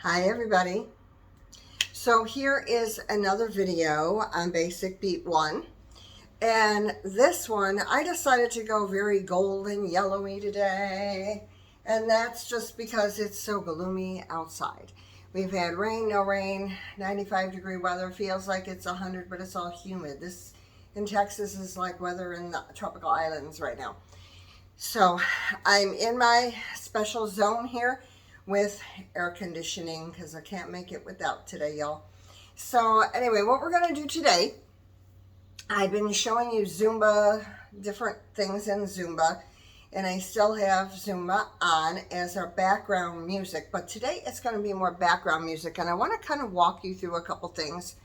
Hi everybody. So here is another video on Basic Beat 1. And this one, I decided to go very golden yellowy today. And that's just because it's so gloomy outside. We've had rain, no rain, 95-degree weather. Feels like it's 100, but it's all humid. This in Texas is like weather in the tropical islands right now. So I'm in my special zone here with air conditioning because I can't make it without today, y'all. So anyway, what we're going to do today, I've been showing you Zumba, different things in Zumba, and I still have Zumba on as our background music, but today it's going to be more background music, and I want to kind of walk you through a couple things.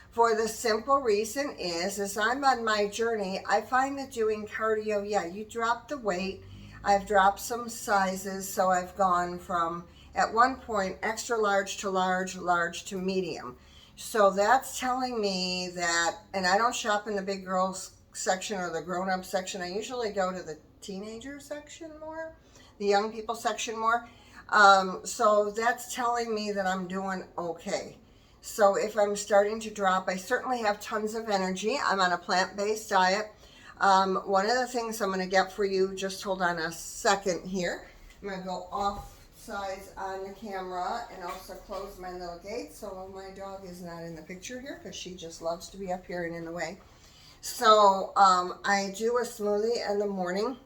For the simple reason is, as I'm on my journey, I find that doing cardio, yeah, you drop the weight. I've dropped some sizes, so I've gone from, at one point, extra large to large, large to medium. So that's telling me that, and I don't shop in the big girls section or the grown-up section. I usually go to the teenager section more, the young people section more. So that's telling me that I'm doing okay. So if I'm starting to drop, I certainly have tons of energy. I'm on a plant-based diet. One of the things I'm going to get for you, just hold on a second here. I'm going to go off sides on the camera and also close my little gate so my dog is not in the picture here because she just loves to be up here and in the way. So I do a smoothie in the morning.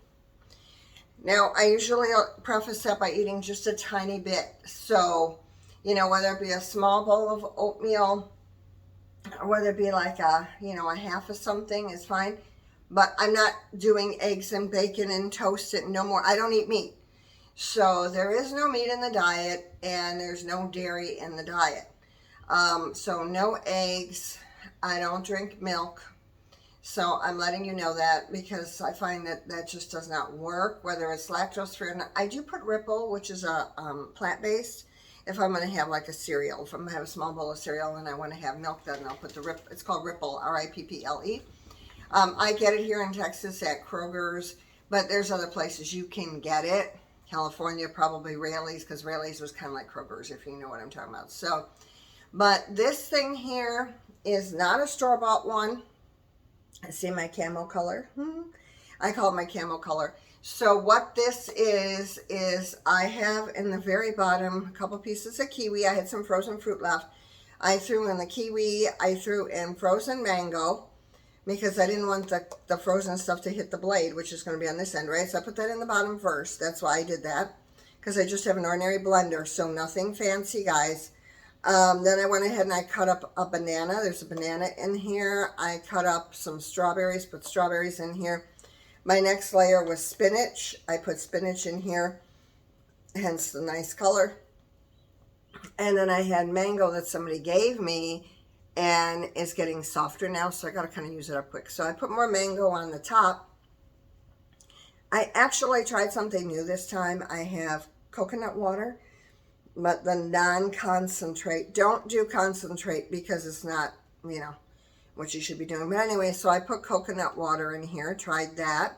Now, I usually preface that by eating just a tiny bit. So, you know, whether it be a small bowl of oatmeal or whether it be like a half of something is fine. But I'm not doing eggs and bacon and toast it no more. I don't eat meat. So there is no meat in the diet and there's no dairy in the diet. So no eggs. I don't drink milk. So I'm letting you know that because I find that that just does not work, whether it's lactose free or not. I do put Ripple, which is a plant-based, if I'm going to have like a cereal. If I'm going to have a small bowl of cereal and I want to have milk, then I'll put the Ripple. It's called Ripple, R-I-P-P-L-E. I get it here in Texas at Kroger's, but there's other places you can get it. California, probably Raley's, because Raley's was kind of like Kroger's, if you know what I'm talking about. So, but this thing here is not a store-bought one. See my camo color? I call it my camo color. So what this is I have in the very bottom a couple pieces of kiwi. I had some frozen fruit left. I threw in the kiwi. I threw in frozen mango because I didn't want the frozen stuff to hit the blade, which is going to be on this end, right? So I put that in the bottom first. That's why I did that, because I just have an ordinary blender, so nothing fancy, guys. Then I went ahead and I cut up a banana. There's a banana in here. I cut up some strawberries, put strawberries in here. My next layer was spinach. I put spinach in here, hence the nice color. And then I had mango that somebody gave me and it's getting softer now, so I got to kind of use it up quick. So I put more mango on the top. I actually tried something new this time. I have coconut water, but the non-concentrate. Don't do concentrate because it's not, what you should be doing. But anyway, so I put coconut water in here, tried that.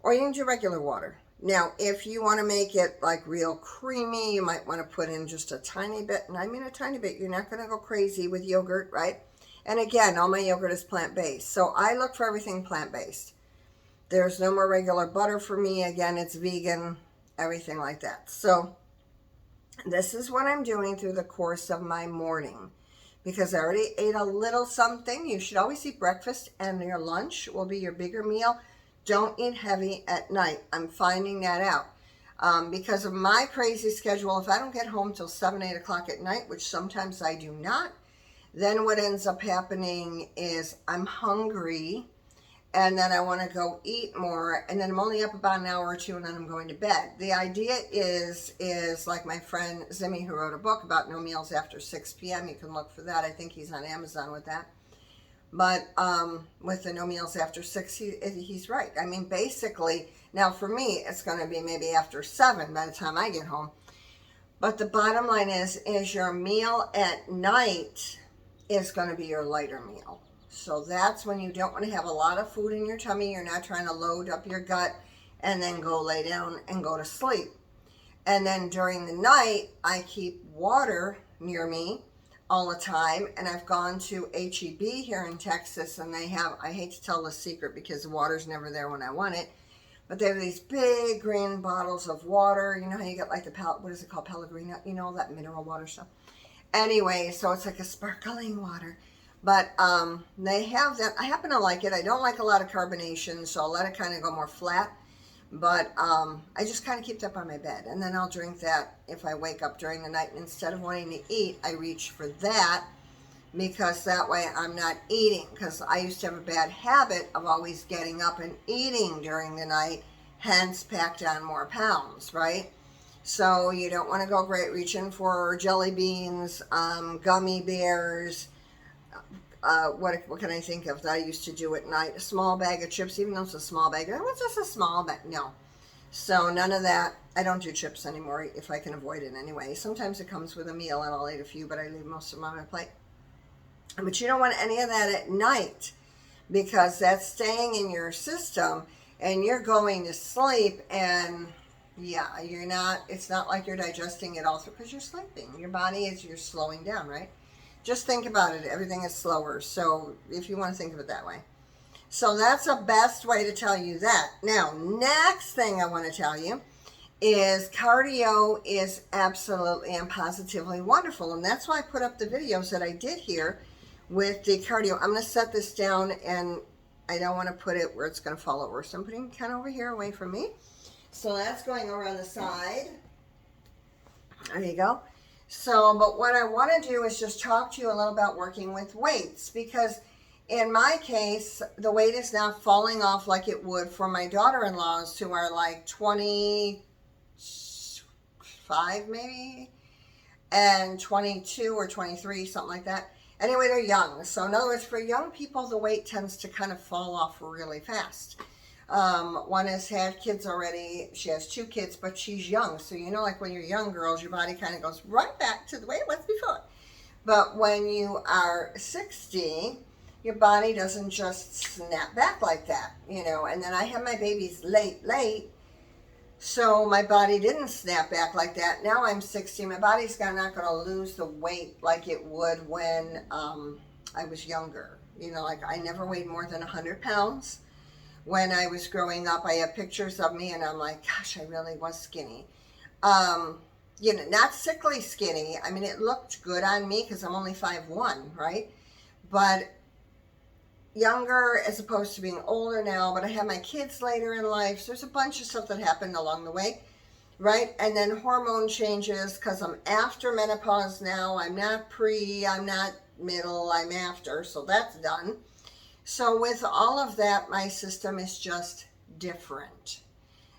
Or you can do regular water. Now, if you want to make it like real creamy, you might want to put in just a tiny bit. And I mean a tiny bit. You're not going to go crazy with yogurt, right? And again, all my yogurt is plant-based. So I look for everything plant-based. There's no more regular butter for me. Again, it's vegan, everything like that. So this is what I'm doing through the course of my morning. Because I already ate a little something. You should always eat breakfast, and your lunch will be your bigger meal. Don't eat heavy at night. I'm finding that out. Because of my crazy schedule, if I don't get home till 7, 8 o'clock at night, which sometimes I do not, then what ends up happening is I'm hungry, and then I want to go eat more, and then I'm only up about an hour or two, and then I'm going to bed. The idea is like my friend Zimmy, who wrote a book about no meals after 6 p.m. You can look for that. I think he's on Amazon with that. But with the no meals after 6, he's right. I mean, basically, now for me, it's going to be maybe after 7 by the time I get home. But the bottom line is your meal at night is going to be your lighter meal. So that's when you don't want to have a lot of food in your tummy. You're not trying to load up your gut and then go lay down and go to sleep. And then during the night, I keep water near me all the time. And I've gone to HEB here in Texas, and they have, I hate to tell the secret because the water's never there when I want it, but they have these big green bottles of water. You know how you get like the, what is it called, Pellegrino? You know, that mineral water stuff. Anyway, so it's like a sparkling water. But they have that. I happen to like it. I don't like a lot of carbonation, so I'll let it kind of go more flat. But I just kind of keep that by my bed. And then I'll drink that if I wake up during the night. And instead of wanting to eat, I reach for that, because that way I'm not eating. Because I used to have a bad habit of always getting up and eating during the night, hence packed on more pounds, right? So you don't want to go great reaching for jelly beans, gummy bears. What can I think of that I used to do at night? A small bag of chips, even though it's a small bag. It was just a small bag. No. So none of that. I don't do chips anymore if I can avoid it anyway. Sometimes it comes with a meal and I'll eat a few, but I leave most of them on my plate. But you don't want any of that at night, because that's staying in your system and you're going to sleep, and yeah, it's not like you're digesting it all through, because you're sleeping. Your body you're slowing down, right? Just think about it. Everything is slower. So if you want to think of it that way. So that's the best way to tell you that. Now, next thing I want to tell you is cardio is absolutely and positively wonderful. And that's why I put up the videos that I did here with the cardio. I'm going to set this down, and I don't want to put it where it's going to fall over. So I'm putting it kind of over here away from me. So that's going over on the side. There you go. So, but what I want to do is just talk to you a little about working with weights, because in my case, the weight is now falling off like it would for my daughter-in-laws, who are like 25 maybe, and 22 or 23, something like that. Anyway, they're young. So in other words, for young people, the weight tends to kind of fall off really fast. One has had kids already. She has 2 kids, but she's young. So, you know, like when you're young girls, your body kind of goes right back to the way it was before. But when you are 60, your body doesn't just snap back like that, you know. And then I had my babies late. So my body didn't snap back like that. Now I'm 60. My body's not going to lose the weight like it would when I was younger. You know, like I never weighed more than 100 pounds. When I was growing up, I have pictures of me, and I'm like, gosh, I really was skinny. You know, not sickly skinny. I mean, it looked good on me because I'm only 5'1", right? But younger as opposed to being older now. But I had my kids later in life. So there's a bunch of stuff that happened along the way, right? And then hormone changes, because I'm after menopause now. I'm not I'm not middle, I'm after. So that's done. So with all of that, my system is just different.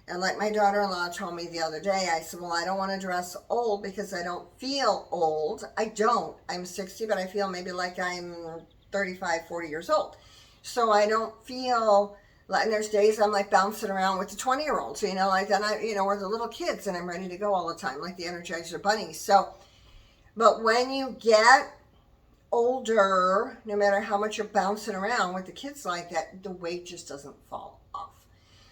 And like my daughter-in-law told me the other day, I said, well, I don't want to dress old because I don't feel old. I don't. I'm 60, but I feel maybe like I'm 35, 40 years old. So I don't feel like, and there's days I'm like bouncing around with the 20-year-olds, you know, like, then or the little kids, and I'm ready to go all the time, like the Energizer bunnies. So, but when you get older, no matter how much you're bouncing around with the kids like that, the weight just doesn't fall off.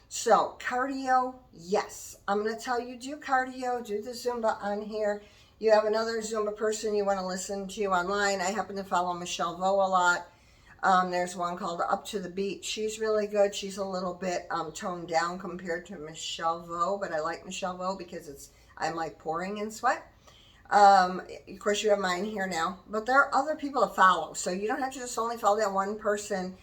So cardio, yes, I'm going to tell you, do cardio, do the Zumba on here. You have another Zumba person you want to listen to online. I happen to follow Michelle Vo a lot. There's one called Up to the Beat. She's really good. She's a little bit toned down compared to Michelle Vo, but I like Michelle Vo because I'm like pouring in sweat. Of course, you have mine here now, but there are other people to follow, so you don't have to just only follow that one person,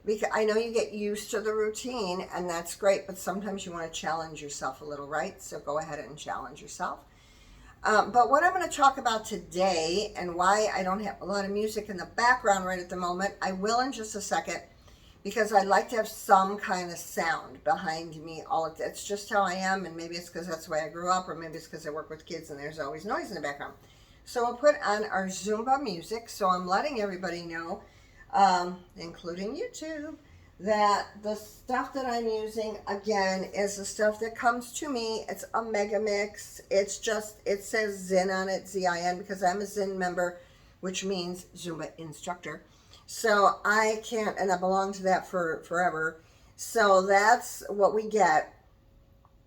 because I know you get used to the routine, and that's great, but sometimes you want to challenge yourself a little, right? So go ahead and challenge yourself. But what I'm going to talk about today, and why I don't have a lot of music in the background right at the moment, I will in just a second, because I'd like to have some kind of sound behind me. It's just how I am, and maybe it's because that's the way I grew up, or maybe it's because I work with kids and there's always noise in the background. So we'll put on our Zumba music. So I'm letting everybody know, including YouTube, that the stuff that I'm using, again, is the stuff that comes to me. It's a mega mix. It says Zin on it, Z-I-N, because I'm a Zin member, which means Zumba instructor. So I can't, and I belong to that for forever. So that's what we get.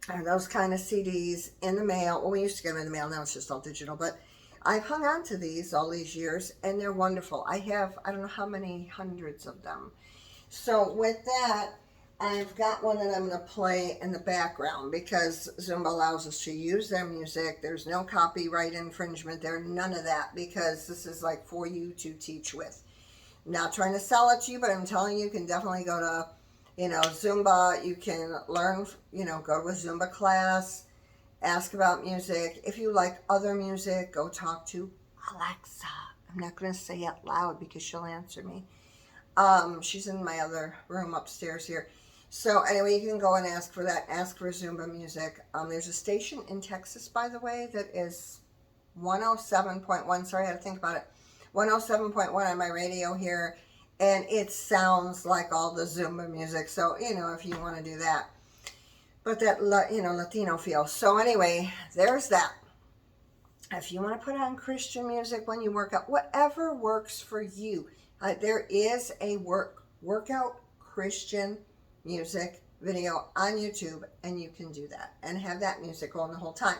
or those kind of CDs in the mail. Well, we used to get them in the mail. Now it's just all digital. But I've hung on to these all these years, and they're wonderful. I have, I don't know how many hundreds of them. So with that, I've got one that I'm going to play in the background because Zumba allows us to use their music. There's no copyright infringement there, none of that, because this is like for you to teach with. I'm not trying to sell it to you, but I'm telling you, you can definitely go to, Zumba. You can learn, go to a Zumba class, ask about music. If you like other music, go talk to Alexa. I'm not going to say it loud because she'll answer me. She's in my other room upstairs here. So anyway, you can go and ask for that. Ask for Zumba music. There's a station in Texas, by the way, that is 107.1. Sorry, I had to think about it. 107.1 on my radio here. And it sounds like all the Zumba music. So, if you want to do that. But that, Latino feel. So anyway, there's that. If you want to put on Christian music when you work out, whatever works for you. There is a workout Christian music video on YouTube, and you can do that and have that music on the whole time.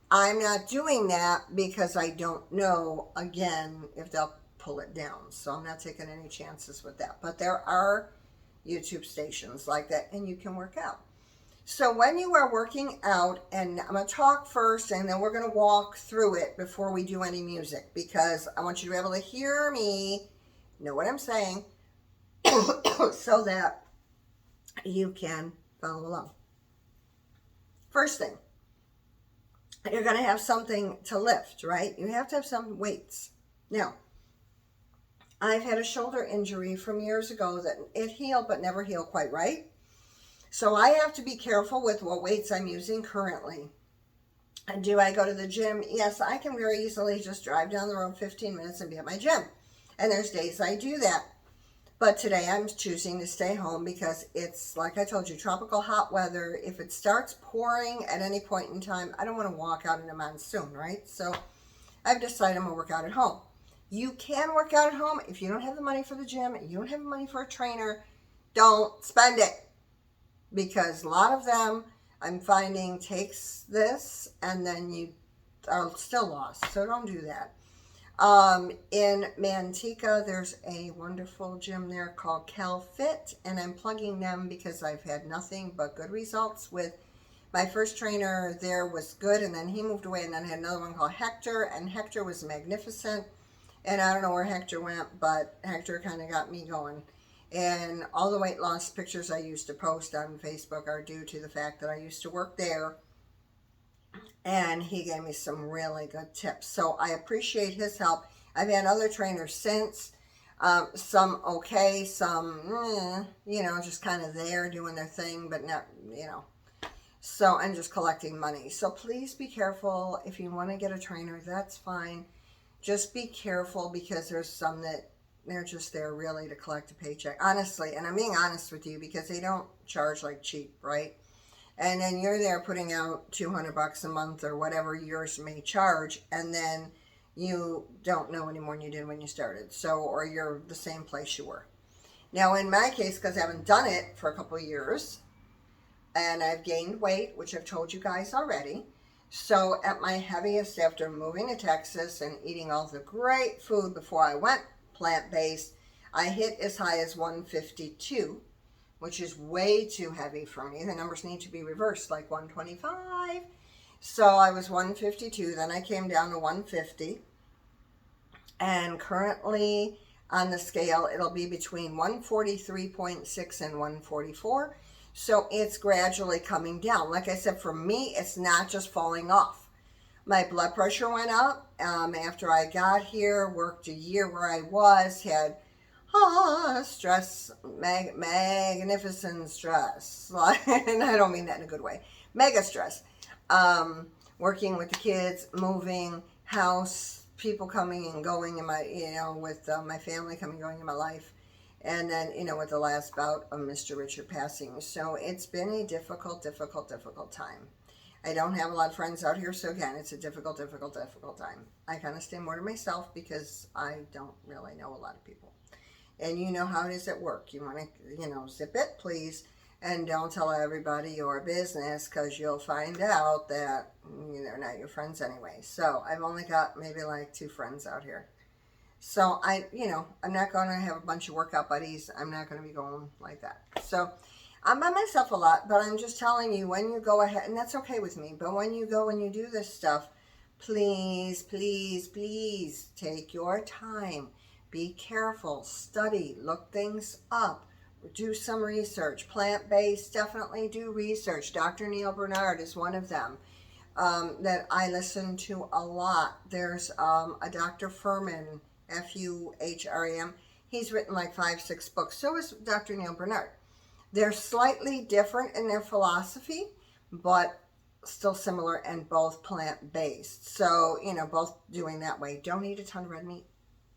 I'm not doing that because I don't know, again, if they'll pull it down. So I'm not taking any chances with that. But there are YouTube stations like that, and you can work out. So when you are working out, and I'm going to talk first, and then we're going to walk through it before we do any music, because I want you to be able to hear me, know what I'm saying, so that you can follow along. First thing, you're going to have something to lift, right? You have to have some weights. Now, I've had a shoulder injury from years ago that it healed but never healed quite right. So I have to be careful with what weights I'm using currently. And do I go to the gym? Yes, I can very easily just drive down the road 15 minutes and be at my gym. And there's days I do that. But today I'm choosing to stay home because it's, like I told you, tropical hot weather. If it starts pouring at any point in time, I don't want to walk out in a monsoon, right? So I've decided I'm going to work out at home. You can work out at home. If you don't have the money for the gym, you don't have the money for a trainer, don't spend it. Because a lot of them, I'm finding, takes this and then you are still lost. So don't do that. In Manteca, there's a wonderful gym there called CalFit, and I'm plugging them because I've had nothing but good results with my first trainer. There was good, and then he moved away, and then I had another one called Hector, and Hector was magnificent. And I don't know where Hector went, but Hector kind of got me going. And all the weight loss pictures I used to post on Facebook are due to the fact that I used to work there. And he gave me some really good tips. So I appreciate his help. I've had other trainers since. Some okay, some, just kind of there doing their thing, but not, So I'm just collecting money. So please be careful. If you want to get a trainer, that's fine. Just be careful because there's some that they're just there really to collect a paycheck. Honestly, and I'm being honest with you because they don't charge like cheap, right? And then you're there putting out $200 a month or whatever yours may charge, and then you don't know any more than you did when you started. So, or you're the same place you were. Now, in my case, because I haven't done it for a couple of years, and I've gained weight, which I've told you guys already. So, at my heaviest, after moving to Texas and eating all the great food before I went plant-based, I hit as high as 152. Which is way too heavy for me. The numbers need to be reversed, like 125. So I was 152, then I came down to 150. And currently on the scale, it'll be between 143.6 and 144. So it's gradually coming down. Like I said, for me, it's not just falling off. My blood pressure went up after I got here, worked a year where I was, had stress, magnificent stress. And I don't mean that in a good way. Mega stress. Working with the kids, moving, house, people coming and going in my, with my family coming and going in my life. And then, with the last bout of Mr. Richard passing. So it's been a difficult time. I don't have a lot of friends out here, so again, it's a difficult time. I kind of stay more to myself because I don't really know a lot of people. And you know how it is at work. You want to, zip it, please. And don't tell everybody your business, because you'll find out that they're not your friends anyway. So I've only got maybe like 2 friends out here. So I'm not going to have a bunch of workout buddies. I'm not going to be going like that. So I'm by myself a lot, but I'm just telling you, when you go ahead, and that's okay with me, but when you go and you do this stuff, please, please, please take your time. Be careful, study, look things up, do some research. Plant-based, definitely do research. Dr. Neil Bernard is one of them that I listen to a lot. There's a Dr. Furman, Fuhram. He's written like 5, 6 books. So is Dr. Neil Bernard. They're slightly different in their philosophy, but still similar, and both plant-based. So, both doing that way. Don't eat a ton of red meat.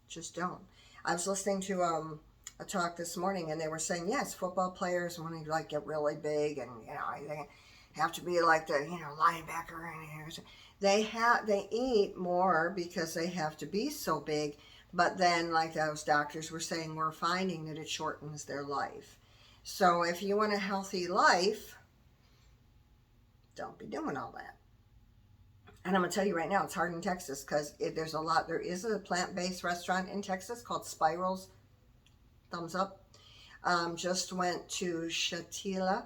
Just don't. I was listening to a talk this morning, and they were saying, yes, football players, when they like get really big, and they have to be like the linebacker, and they eat more because they have to be so big. But then, like those doctors were saying, we're finding that it shortens their life. So if you want a healthy life, don't be doing all that. And I'm going to tell you right now, it's hard in Texas, because there is a plant-based restaurant in Texas called Spirals. Thumbs up. Just went to Shatila,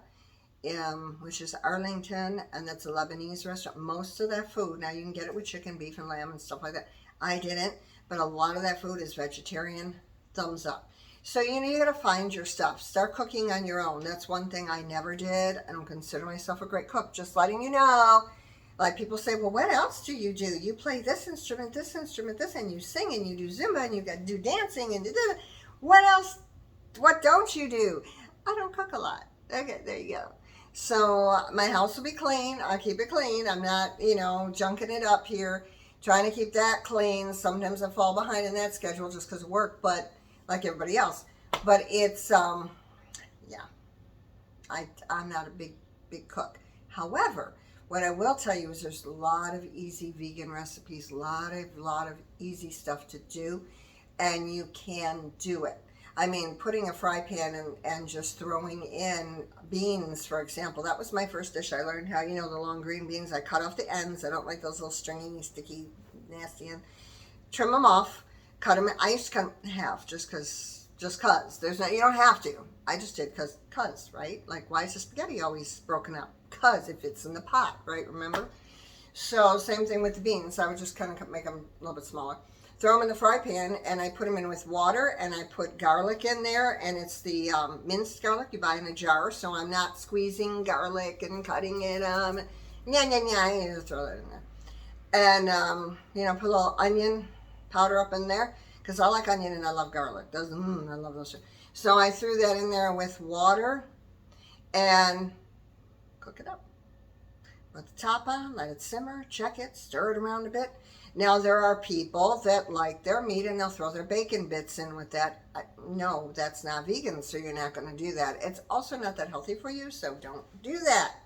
which is Arlington, and that's a Lebanese restaurant. Most of that food, now you can get it with chicken, beef, and lamb and stuff like that. I didn't, but a lot of that food is vegetarian. Thumbs up. So, you got to find your stuff. Start cooking on your own. That's one thing I never did. I don't consider myself a great cook. Just letting you know. Like, people say, well, what else do? You play this instrument, and you sing, and you do Zumba, and you got to do dancing, and what else? What don't you do? I don't cook a lot. Okay, there you go. So, my house will be clean. I keep it clean. I'm not, junking it up here. Trying to keep that clean. Sometimes I fall behind in that schedule just because of work, but like everybody else. But it's, I'm not a big cook. However, what I will tell you is there's a lot of easy vegan recipes, a lot of easy stuff to do, and you can do it. I mean, putting a fry pan and just throwing in beans, for example, that was my first dish. I learned how, the long green beans, I cut off the ends. I don't like those little stringy, sticky, nasty ends. Trim them off, cut them. I used to cut them in half just cause. You don't have to. I just did cause, right? Like, why is the spaghetti always broken up? Cause if it's in the pot, right? Remember? So same thing with the beans. I would just kind of make them a little bit smaller. Throw them in the fry pan, and I put them in with water, and I put garlic in there, and it's the minced garlic you buy in a jar, so I'm not squeezing garlic and cutting it. You just throw that in there. And, put a little onion powder up in there, because I like onion and I love garlic. I love those. So I threw that in there with water and cook it up. Put the top on, let it simmer, check it, stir it around a bit. Now, there are people that like their meat and they'll throw their bacon bits in with that. No, that's not vegan, so you're not going to do that. It's also not that healthy for you, so don't do that.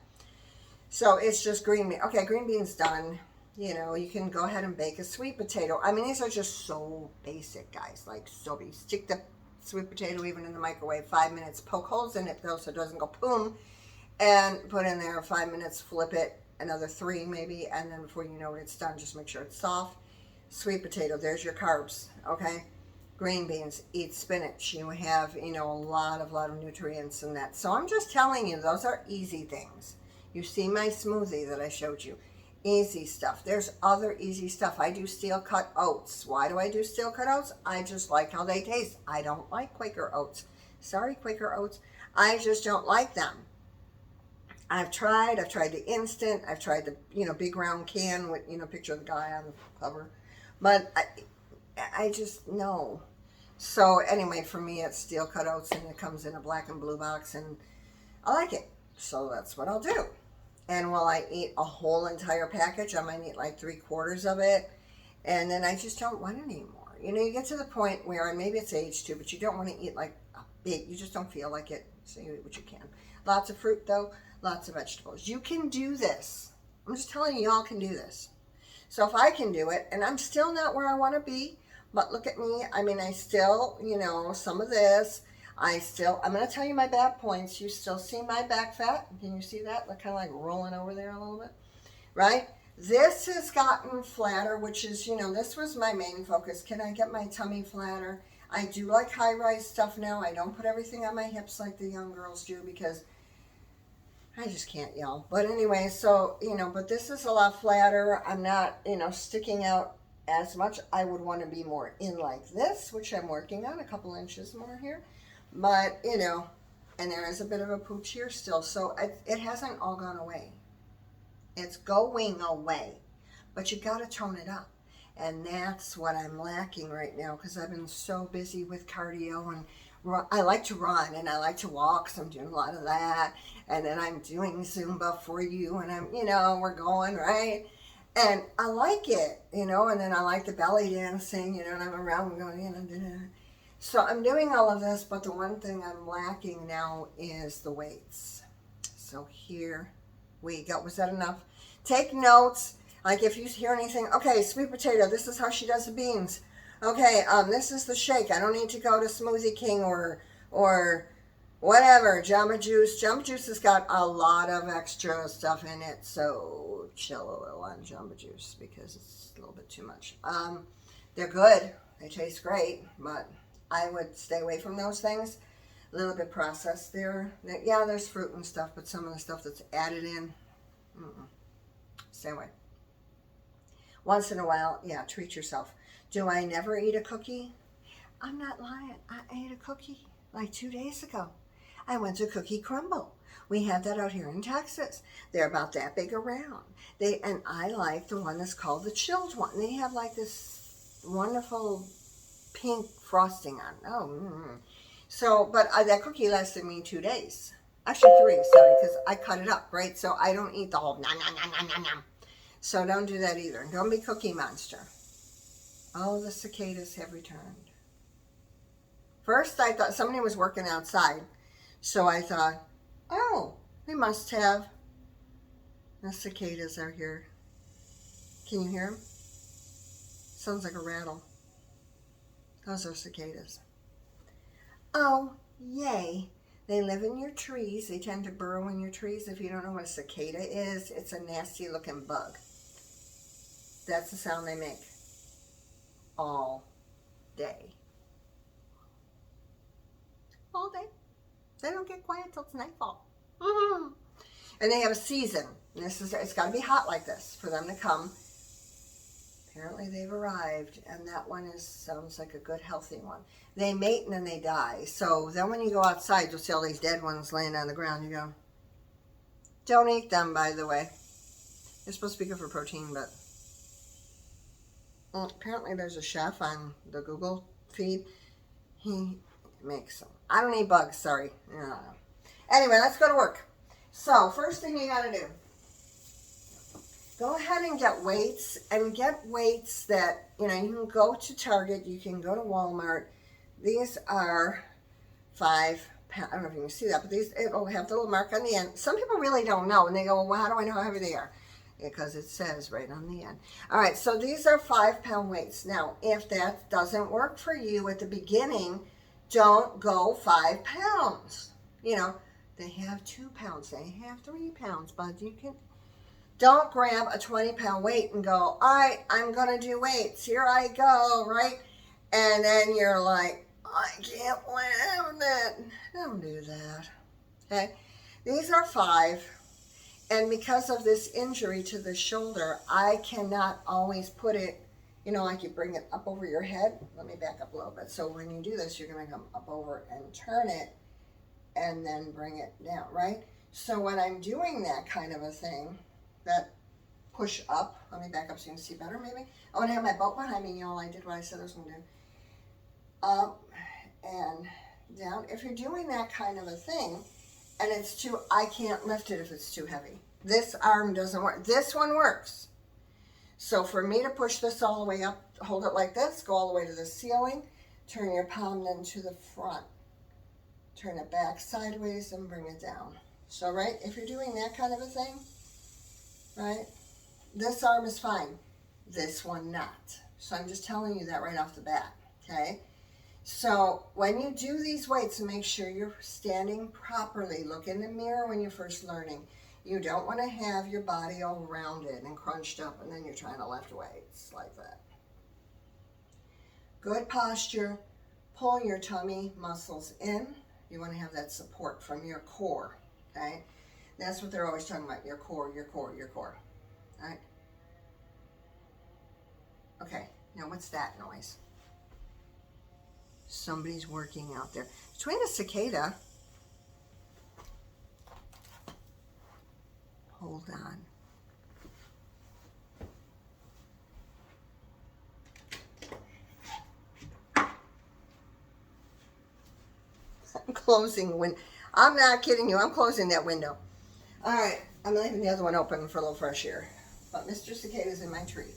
So it's just green bean. Okay, green beans done. You can go ahead and bake a sweet potato. I mean, these are just so basic, guys. Like, so basic. Stick the sweet potato even in the microwave 5 minutes. Poke holes in it, though, so it doesn't go boom. And put in there 5 minutes, flip it, another 3 maybe, and then before you know it, it's done. Just make sure it's soft. Sweet potato, there's your carbs, okay? Green beans, eat spinach. You have, a lot of nutrients in that. So I'm just telling you, those are easy things. You see my smoothie that I showed you. Easy stuff. There's other easy stuff. I do steel cut oats. Why do I do steel cut oats? I just like how they taste. I don't like Quaker oats. Sorry, Quaker oats. I just don't like them. I've tried the instant. I've tried the, big round can with, picture of the guy on the cover. But I just, no. So anyway, for me, it's steel cut oats, and it comes in a black and blue box, and I like it. So that's what I'll do. And will I eat a whole entire package? I might eat like 3/4 of it. And then I just don't want it anymore. You get to the point where, maybe it's age too, but you don't want to eat like a big, you just don't feel like it. So you eat what you can. Lots of fruit though, lots of vegetables. You can do this. I'm just telling you, y'all can do this. So if I can do it, and I'm still not where I want to be, but look at me. I mean, I still, some of this. I'm going to tell you my bad points. You still see my back fat? Can you see that? Look, kind of like rolling over there a little bit, right? This has gotten flatter, which is, this was my main focus. Can I get my tummy flatter? I do like high-rise stuff now. I don't put everything on my hips like the young girls do because I just can't yell. But anyway, so, but this is a lot flatter. I'm not, sticking out as much. I would want to be more in like this, which I'm working on, a couple inches more here. But, and there is a bit of a pooch here still. So it hasn't all gone away. It's going away. But you got to tone it up. And that's what I'm lacking right now because I've been so busy with cardio and I like to run and I like to walk, so I'm doing a lot of that. And then I'm doing Zumba for you and I'm, we're going, right? And I like it, and then I like the belly dancing, and I'm around going, So I'm doing all of this, but the one thing I'm lacking now is the weights. So here we go. Was that enough? Take notes. Like if you hear anything, okay, sweet potato, this is how she does the beans. Okay, this is the shake. I don't need to go to Smoothie King or whatever, Jamba Juice. Jamba Juice has got a lot of extra stuff in it, so chill a little on Jamba Juice because it's a little bit too much. They're good. They taste great, but I would stay away from those things. A little bit processed there. Yeah, there's fruit and stuff, but some of the stuff that's added in, stay away. Once in a while, yeah, treat yourself. Do I never eat a cookie? I'm not lying. I ate a cookie like 2 days ago. I went to Cookie Crumble. We have that out here in Texas. They're about that big around. And I like the one that's called the chilled one. They have like this wonderful pink frosting on. So, but that cookie lasted me 2 days. Actually 3, sorry, because I cut it up, right? So I don't eat the whole nom, nom, nom, nom, nom, nom. So don't do that either. Don't be Cookie Monster. Oh, the cicadas have returned. First, I thought somebody was working outside. So I thought, oh, they must have. The cicadas are here. Can you hear them? Sounds like a rattle. Those are cicadas. Oh, yay. They live in your trees. They tend to burrow in your trees. If you don't know what a cicada is, it's a nasty looking bug. That's the sound they make all day. All day. They don't get quiet till it's nightfall. And they have a season. It's got to be hot like this for them to come. Apparently they've arrived, and that one sounds like a good healthy one. They mate and then they die. So then when you go outside, you'll see all these dead ones laying on the ground. You go, don't eat them, by the way. They're supposed to be good for protein, but apparently there's a chef on the Google feed. He makes them. I don't eat bugs, sorry. Anyway, let's go to work. So first thing you got to do, go ahead and get weights, and get weights that, you can go to Target, you can go to Walmart. These are 5 pounds. I don't know if you can see that, but it'll have the little mark on the end. Some people really don't know, and they go, well, how do I know how heavy they are? Because it says right on the end. All right, so these are 5-pound weights. Now, if that doesn't work for you at the beginning, don't go 5 pounds. They have 2 pounds, they have 3 pounds, but don't grab a 20-pound weight and go, all right, I'm going to do weights. Here I go, right? And then you're like, I can't lift it. Don't do that. Okay? These are 5. And because of this injury to the shoulder, I cannot always put it, like you bring it up over your head. Let me back up a little bit. So when you do this, you're going to come up over and turn it and then bring it down, right? So when I'm doing that kind of a thing, that push up, let me back up so you can see better maybe. I want to have my boat behind me, y'all. I did what I said I was going to do. Up and down. If you're doing that kind of a thing, and I can't lift it if it's too heavy. This arm doesn't work. This one works. So for me to push this all the way up, hold it like this, go all the way to the ceiling, turn your palm then to the front. Turn it back sideways and bring it down. So, right, if you're doing that kind of a thing, right, this arm is fine. This one not. So I'm just telling you that right off the bat, okay? So when you do these weights, make sure you're standing properly. Look in the mirror when you're first learning. You don't want to have your body all rounded and crunched up and then you're trying to lift weights like that. Good posture. Pull your tummy muscles in. You want to have that support from your core, okay? That's what they're always talking about, your core, your core, your core, all right? Okay, now what's that noise? Somebody's working out there. Between a cicada. Hold on. I'm closing when I'm not kidding you. I'm closing that window. All right, I'm leaving the other one open for a little fresh air. But Mr. Cicada's in my tree.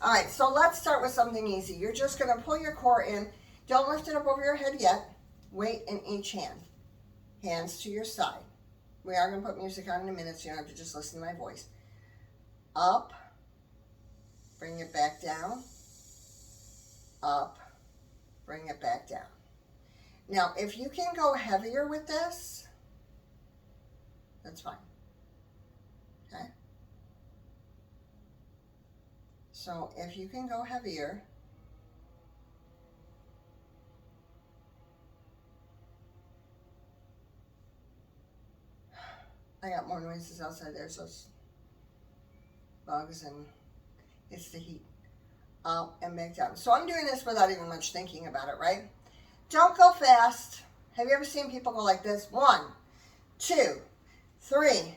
All right, so let's start with something easy. You're just going to pull your core in. Don't lift it up over your head yet. Weight in each hand. Hands to your side. We are going to put music on in a minute, so you don't have to just listen to my voice. Up. Bring it back down. Up. Bring it back down. Now, if you can go heavier with this, that's fine. Okay? So if you can go heavier, I got more noises outside. There's those bugs and it's the heat. Up and back down. So I'm doing this without even much thinking about it, right? Don't go fast. Have you ever seen people go like this? 1, 2, 3,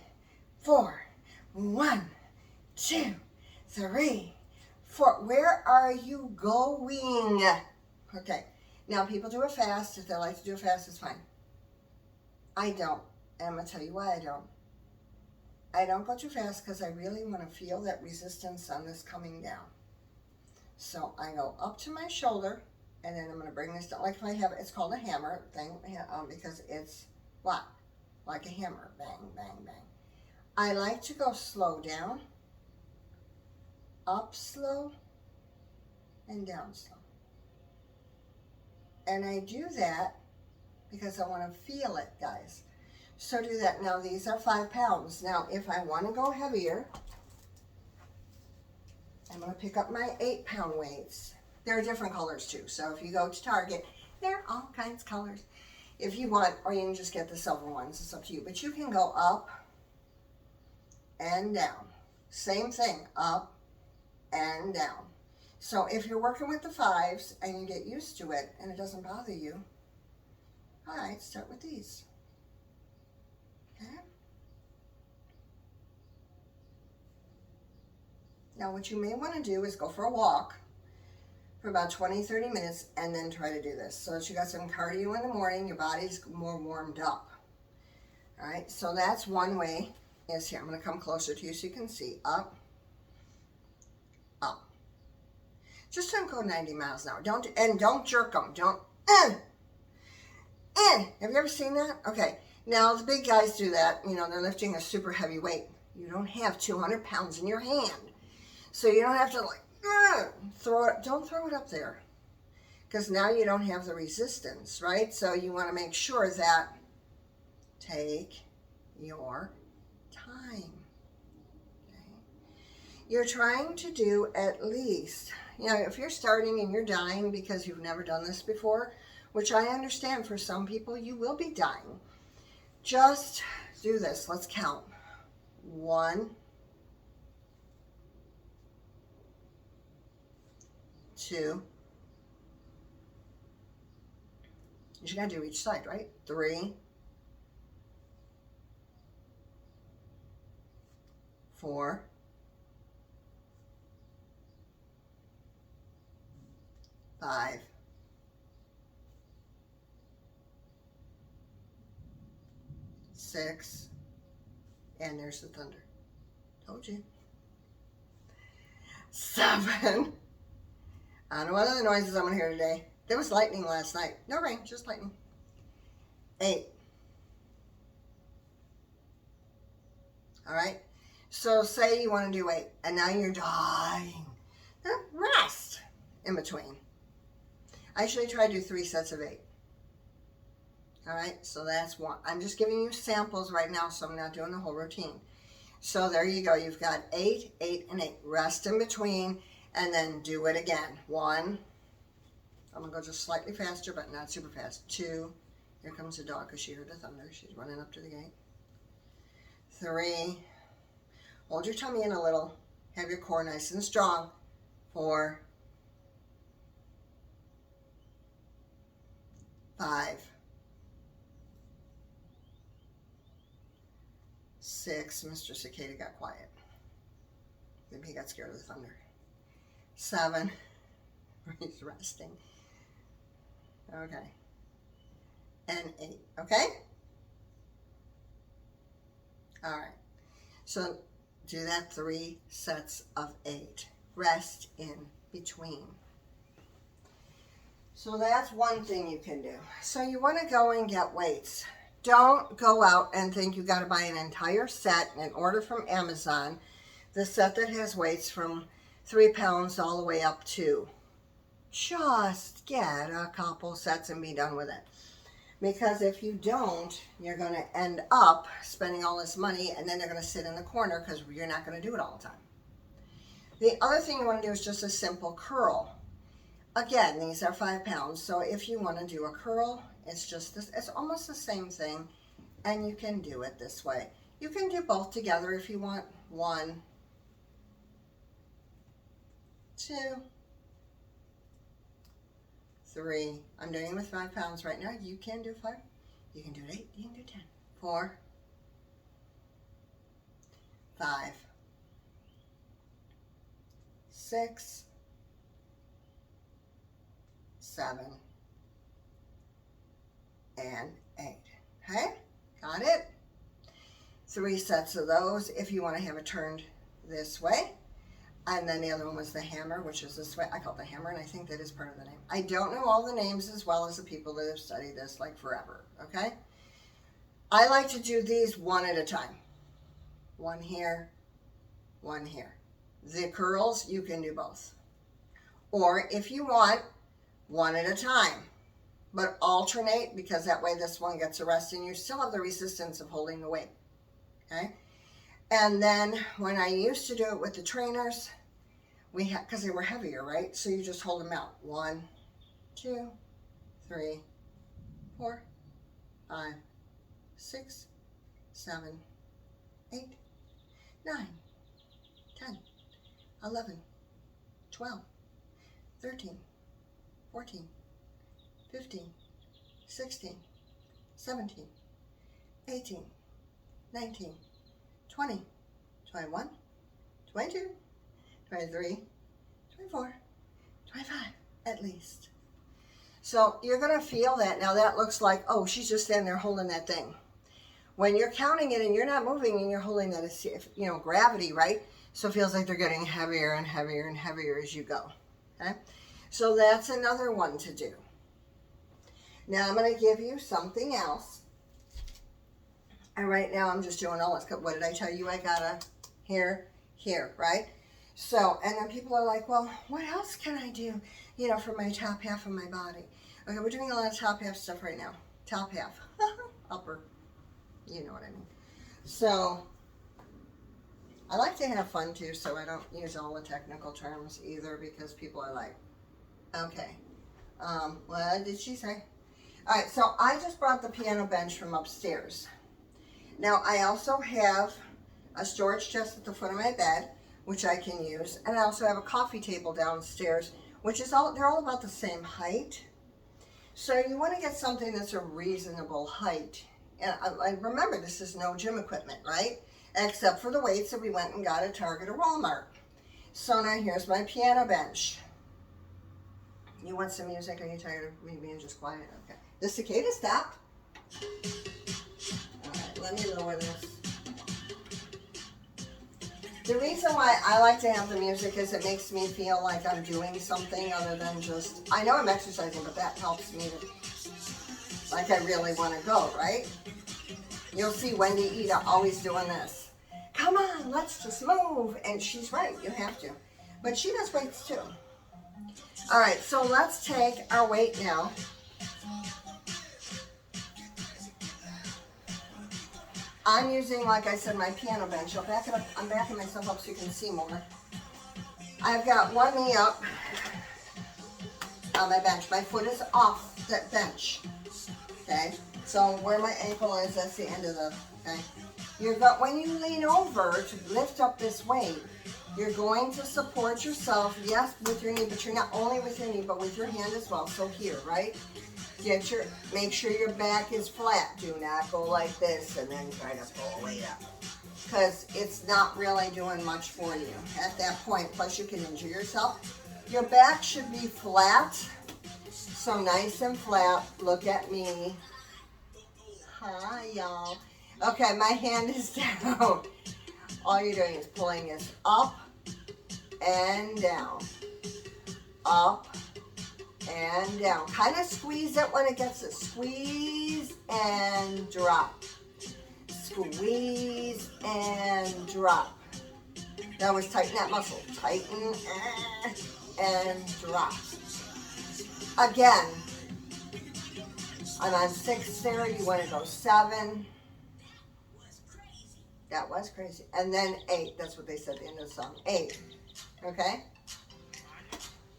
4. 1, 2, 3, 4. Where are you going? Okay. Now people do it fast. If they like to do it fast, it's fine. I don't. And I'm going to tell you why I don't. I don't go too fast because I really want to feel that resistance on this coming down. So I go up to my shoulder, and then I'm going to bring this down. Like if I have, it's called a hammer thing, because it's what? Like a hammer. Bang, bang, bang. I like to go slow down, up slow, and down slow. And I do that because I want to feel it, guys. So do that. Now these are 5 pounds. Now if I want to go heavier, I'm going to pick up my 8-pound weights. There are different colors too. So if you go to Target, there are all kinds of colors. If you want, or you can just get the silver ones. It's up to you. But you can go up and down. Same thing, up and down. So if you're working with the 5s and you get used to it and it doesn't bother you, all right, start with these. Okay. Now what you may want to do is go for a walk for about 20-30 minutes and then try to do this so that you got some cardio in the morning, your body's more warmed up. All right, so that's one way. Is here, I'm going to come closer to you so you can see. Up, up. Just don't go 90 miles an hour. Don't jerk them. Don't. Have you ever seen that? Okay. Now the big guys do that. You know, they're lifting a super heavy weight. You don't have 200 pounds in your hand, so you don't have to like throw it. Don't throw it up there, because now you don't have the resistance, right? So you want to make sure that take your time. Okay. You're trying to do at least, you know, if you're starting and you're dying because you've never done this before, which I understand for some people, you will be dying. Just do this. Let's count. 1, 2. You gotta do each side, right? 3, 4, 5, 6, and there's the thunder. Told you. 7. I don't know what other noises I'm going to hear today. There was lightning last night. No rain, just lightning. 8. All right. So say you want to do 8, and now you're dying. Rest in between. I usually try to do 3 sets of 8. All right, so that's one. I'm just giving you samples right now, so I'm not doing the whole routine. So there you go. You've got 8, 8, and 8. Rest in between, and then do it again. 1. I'm going to go just slightly faster, but not super fast. 2. Here comes the dog because she heard the thunder. She's running up to the gate. 3. Hold your tummy in a little. Have your core nice and strong. 4. 5. 6. Mr. Cicada got quiet. Maybe he got scared of the thunder. 7. He's resting. Okay. And 8. Okay? All right. So do that 3 sets of 8. Rest in between. So that's one thing you can do. So you want to go and get weights. Don't go out and think you got to buy an entire set and order from Amazon, the set that has weights from 3 pounds all the way up to. Just get a couple sets and be done with it. Because if you don't, you're going to end up spending all this money, and then they're going to sit in the corner because you're not going to do it all the time. The other thing you want to do is just a simple curl. Again, these are 5 pounds, so if you want to do a curl, it's just this. It's almost the same thing, and you can do it this way. You can do both together if you want. 1, 2, 3. I'm doing it with 5 pounds right now. You can do 5. You can do 8. You can do 10. 4, 5, 6, 7, and 8. Okay? Got it? 3 sets of those if you want to have it turned this way. And then the other one was the hammer, which is this way. I call it the hammer, and I think that is part of the name. I don't know all the names as well as the people that have studied this like forever, okay? I like to do these one at a time. 1 here, 1 here. The curls, you can do both. Or if you want, 1 at a time. But alternate, because that way this one gets a rest and you still have the resistance of holding the weight, okay? And then when I used to do it with the trainers, we had, because they were heavier, right? So you just hold them out. 1, 2, 3, 4, 5, 6, 7, 8, 9, 10, 11, 12, 13, 14, 15, 16, 17, 18, 19, 20, 21, 22, 23, 24, 25 at least. So you're going to feel that. Now that looks like, oh, she's just standing there holding that thing. When you're counting it and you're not moving and you're holding that, it's, you know, gravity, right? So it feels like they're getting heavier and heavier and heavier as you go. Okay? So that's another one to do. Now I'm going to give you something else. And right now I'm just doing all this. What did I tell you? I got a here, right? So, and then people are like, well, what else can I do, you know, for my top half of my body? Okay, we're doing a lot of top half stuff right now. Top half. Upper. You know what I mean. So, I like to have fun too, so I don't use all the technical terms either because people are like, okay, what did she say? All right, so I just brought the piano bench from upstairs. Now, I also have a storage chest at the foot of my bed, which I can use, and I also have a coffee table downstairs, which is all, they're all about the same height. So you want to get something that's a reasonable height. And I remember, this is no gym equipment, right? Except for the weights that we went and got at Target or Walmart. So now here's my piano bench. You want some music? Are you tired of me being just quiet? Okay. The cicada stopped. All right, let me lower this. The reason why I like to have the music is it makes me feel like I'm doing something other than just, I know I'm exercising, but that helps me to, like, I really want to go, right? You'll see Wendy Ida always doing this. Come on, let's just move. And she's right, you have to. But she does weights too. All right, so let's take our weight now. I'm using, like I said, my piano bench. I'll back it up. I'm backing myself up so you can see more. I've got one knee up on my bench. My foot is off that bench. Okay, so where my ankle is, that's the end of the, okay. When you lean over to lift up this weight, you're going to support yourself, yes, with your knee, but you're not only with your knee, but with your hand as well. So here, right? Make sure your back is flat. Do not go like this and then try to pull weight up, because it's not really doing much for you at that point. Plus you can injure yourself. Your back should be flat. So nice and flat. Look at me. Hi, y'all. Okay, my hand is down. All you're doing is pulling this up and down. Up and down. Kind of squeeze it when it gets it. Squeeze and drop. Squeeze and drop. Now let's tighten that muscle. Tighten and drop. Again, I'm on 6 there. You want to go 7. That was crazy. And then 8. That's what they said at the end of the song. 8. Okay?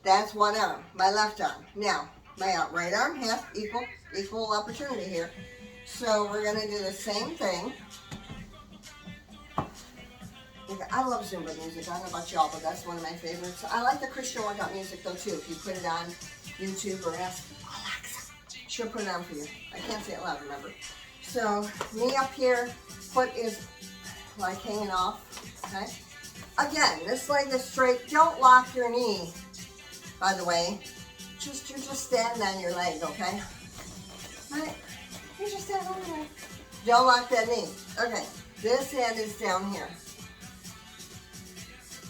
That's one arm. My left arm. Now, my right arm has equal opportunity here. So we're going to do the same thing. Okay, I love Zumba music. I don't know about y'all, but that's one of my favorites. I like the Christian workout music though too. If you put it on YouTube or ask Alexa, she'll put it on for you. I can't say it loud, remember? So, knee up here, foot is like hanging off, okay? Again, this leg is straight. Don't lock your knee, by the way. You just stand on your leg, okay? Right? You just stand on your leg. Don't lock that knee. Okay, this hand is down here.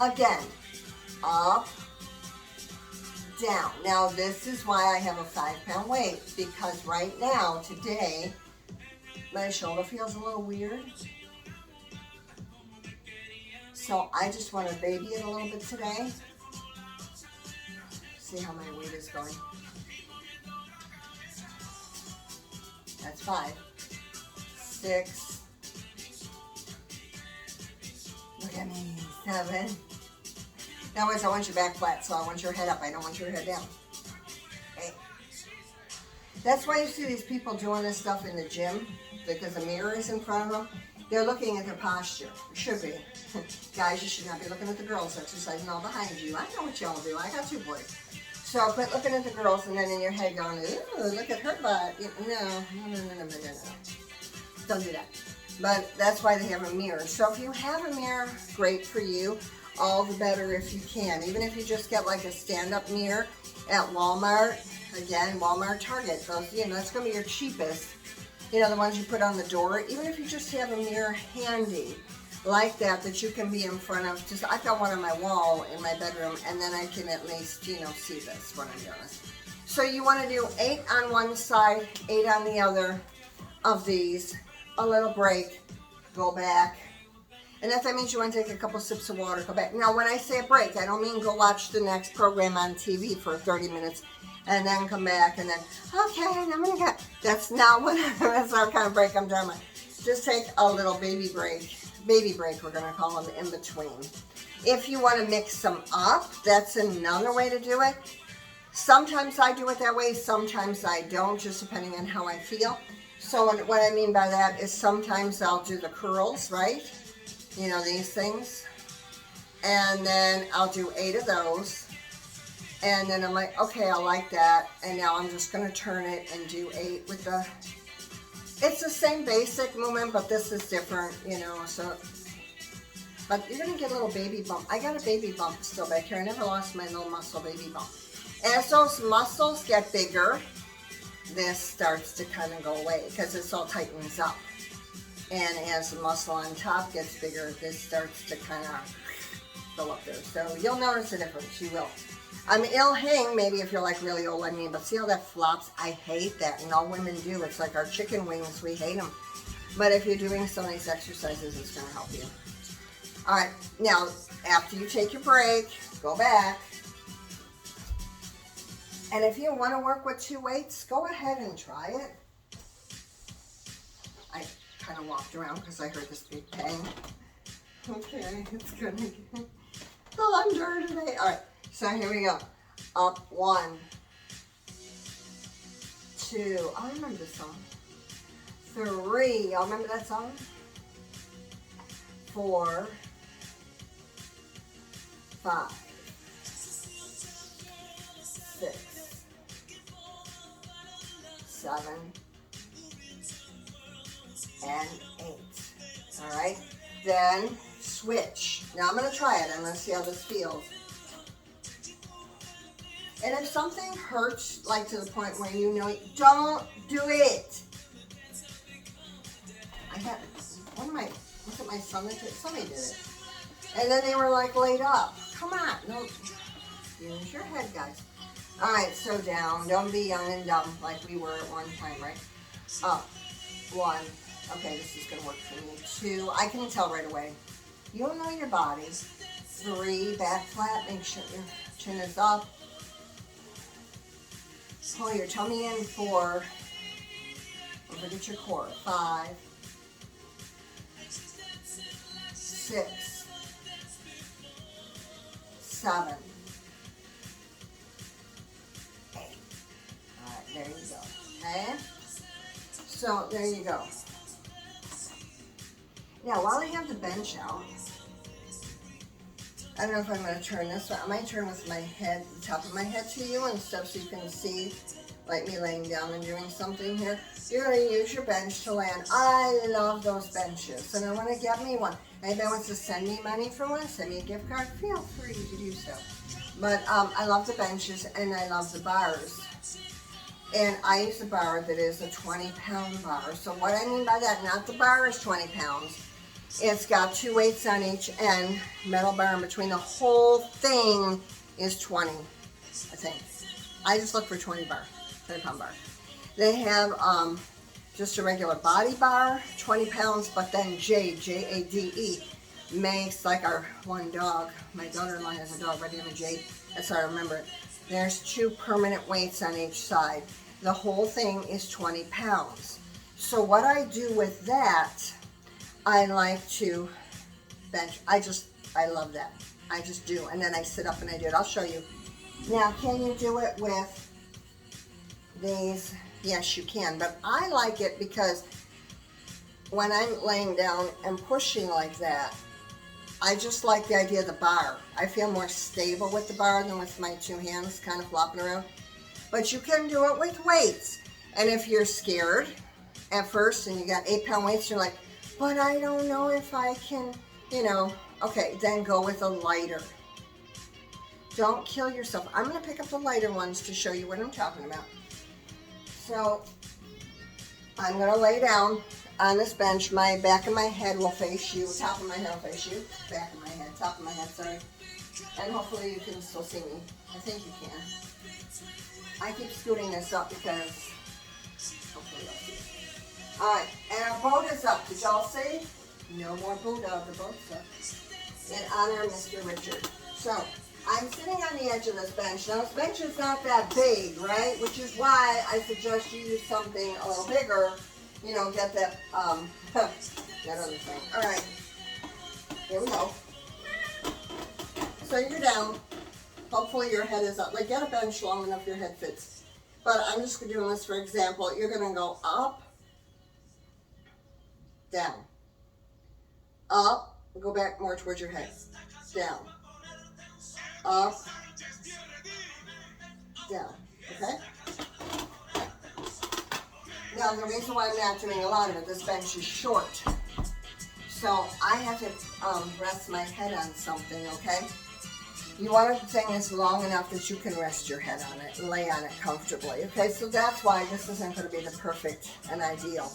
Again, up, down. Now this is why I have a 5-pound weight, because right now, today, my shoulder feels a little weird. So I just want to baby it a little bit today. See how my weight is going. That's 5, 6. Look at me, 7. Now, I want your back flat, so I want your head up. I don't want your head down. Okay. That's why you see these people doing this stuff in the gym, because the mirror is in front of them. They're looking at their posture. It should be. Guys, you should not be looking at the girls exercising all behind you. I know what y'all do. I got 2 boys. So quit looking at the girls and then in your head going, ooh, look at her butt. No. Don't do that. But that's why they have a mirror. So if you have a mirror, great for you. All the better if you can. Even if you just get like a stand-up mirror at Walmart. Again, Walmart, Target. Those, that's going to be your cheapest. The ones you put on the door. Even if you just have a mirror handy like that you can be in front of. I've got one on my wall in my bedroom, and then I can at least, see this when I'm doing this. So you want to do 8 on one side, 8 on the other of these. A little break, go back. And if that means you want to take a couple sips of water, go back. Now, when I say a break, I don't mean go watch the next program on TV for 30 minutes and then come back and then, okay, I'm going to get, that's not kind of break I'm talking about. Just take a little baby break, we're going to call them, in between. If you want to mix them up, that's another way to do it. Sometimes I do it that way, sometimes I don't, just depending on how I feel. So what I mean by that is sometimes I'll do the curls, right? These things. And then I'll do 8 of those. And then I'm like, okay, I like that. And now I'm just going to turn it and do 8 with the... It's the same basic movement, but this is different, so... But you're going to get a little baby bump. I got a baby bump still back here. I never lost my little muscle baby bump. As those muscles get bigger, this starts to kind of go away because this all tightens up. And as the muscle on top gets bigger, this starts to kind of go up there. So you'll notice a difference, you will. It'll hang maybe if you're like really old like me, but see how that flops? I hate that, and all women do. It's like our chicken wings, we hate them. But if you're doing some of these exercises, it's going to help you. All right, now after you take your break, go back. And if you want to work with 2 weights, go ahead and try it. I kind of walked around because I heard this big bang. Okay, it's gonna get thunder today. All right, so here we go. Up 1, 2. I remember this song. 3. Y'all remember that song? 4, 5, 6, 7, and 8. All right, then switch. Now I'm going to try it. I'm going to see how this feels. And if something hurts, like to the point where you know, don't do it. I had was it my son that did it? Somebody did it. And then they were like laid up. Come on, no, use your head, guys. All right, so down. Don't be young and dumb like we were at one time, right? Up. 1. Okay, this is gonna work for me. 2. I can tell right away. You'll know your body. 3. Back flat. Make sure your chin is up. Pull your tummy in. 4. Don't forget your core. 5, 6, 7, 8. All right, there you go. Okay? So there you go. Now, while I have the bench out, I don't know if I'm going to turn this way. I might turn with my head, the top of my head to you and stuff so you can see, like me laying down and doing something here. You're going to use your bench to land. I love those benches, and I want to get me one. Anybody wants to send me money for one, send me a gift card, feel free to do so. But I love the benches, and I love the bars. And I use a bar that is a 20-pound bar. So what I mean by that, not the bar is 20 pounds. It's got 2 weights on each end, metal bar in between. The whole thing is 20, I think. I just look for 20-pound bar. They have just a regular body bar, 20 pounds, but then Jade, J-A-D-E, makes like our one dog. My daughter-in-law has a dog by the name of Jade. That's how I remember it. There's 2 permanent weights on each side. The whole thing is 20 pounds. So what I do with that, I like to bench. I love that. I just do. And then I sit up and I do it. I'll show you. Now, can you do it with these? Yes, you can. But I like it because when I'm laying down and pushing like that, I just like the idea of the bar. I feel more stable with the bar than with my 2 hands kind of flopping around. But you can do it with weights. And if you're scared at first and you got 8-pound weights, you're like, but I don't know if I can, okay, then go with a lighter. Don't kill yourself. I'm going to pick up the lighter ones to show you what I'm talking about. So I'm going to lay down on this bench. My back of my head will face you. Top of my head will face you. Back of my head. Top of my head, sorry. And hopefully you can still see me. I think you can. I keep scooting this up because hopefully you'll see it. Alright, and our boat is up. Did y'all see? No more Buddha. The boat's up. In honor of Mr. Richard. So, I'm sitting on the edge of this bench. Now, this bench is not that big, right? Which is why I suggest you use something a little bigger. Get that, that other thing. All right. Here we go. So you're down. Hopefully your head is up. Like, get a bench long enough your head fits. But I'm just doing this for example. You're going to go up, down, up, go back more towards your head, down, up, down, okay? Now, the reason why I'm not doing a lot of it, this bench is short. So I have to rest my head on something, okay? You want the thing that's long enough that you can rest your head on it and lay on it comfortably, okay? So that's why this isn't going to be the perfect and ideal.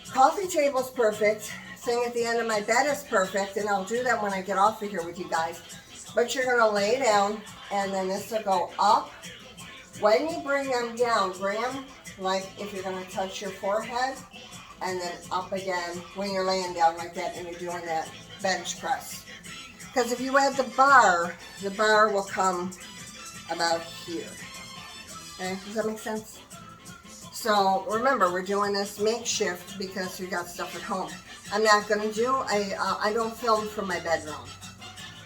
Coffee table's perfect. Thing at the end of my bed is perfect, and I'll do that when I get off of here with you guys. But you're going to lay down, and then this will go up. When you bring them down, bring them like if you're going to touch your forehead, and then up again when you're laying down like that and you're doing that bench press. Because if you add the bar will come about here. Okay, does that make sense? So remember, we're doing this makeshift because we got stuff at home. I'm not going to do, I don't film from my bedroom.